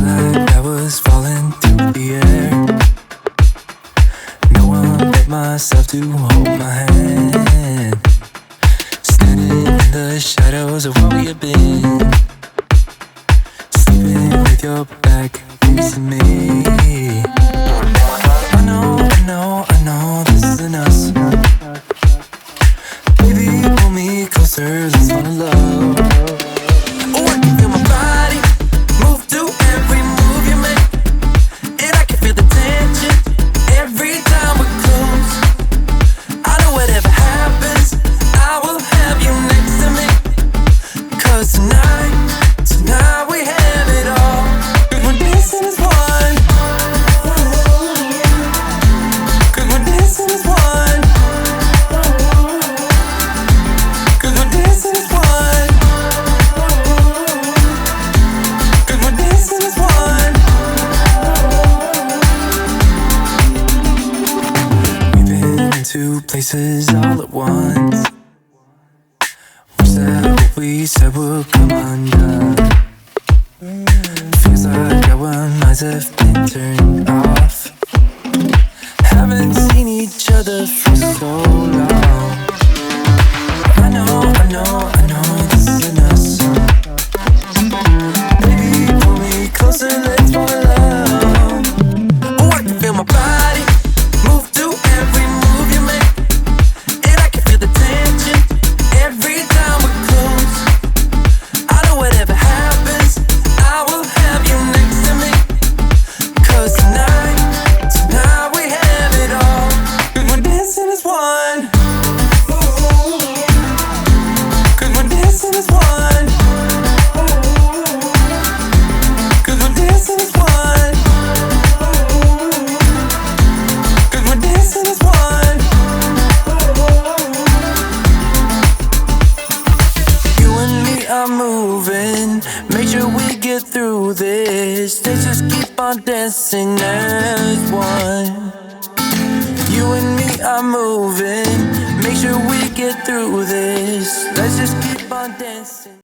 feel like I was falling through the air. No one but myself to hold my hand. Standing in the shadows of what we have been. Sleeping with your back facing me. I know this isn't us. Baby, pull me closer, let's fall in love. Oh, I can feel my body move to every move you make. And I can feel the tension every time we're close. I know whatever happens, I will have you next to me. 'Cause tonight we have it all. 'Cause we're dancing as one. 'Cause we're dancing as one. 'Cause we're dancing as one. 'Cause we're dancing as one. We've been in two places all at once. Wish that what we said would come undone. Feels like our minds have been turned off. Haven't seen each other for so long. I know this isn't us. Baby, pull me closer, let's fall in love. Oh, I can feel my body move to every move you make. And I can feel the tension every time we're close. I know whatever happens, I will have you next to me. 'Cause tonight we have it all. 'Cause we're dancing as one. 'Cause we're dancing as one. 'Cause we're dancing as one. 'Cause we're dancing as one. You and me are moving, make sure we get through this. Let's just keep on dancing as one. You and me are moving, make sure we get through this. Let's just keep on dancing.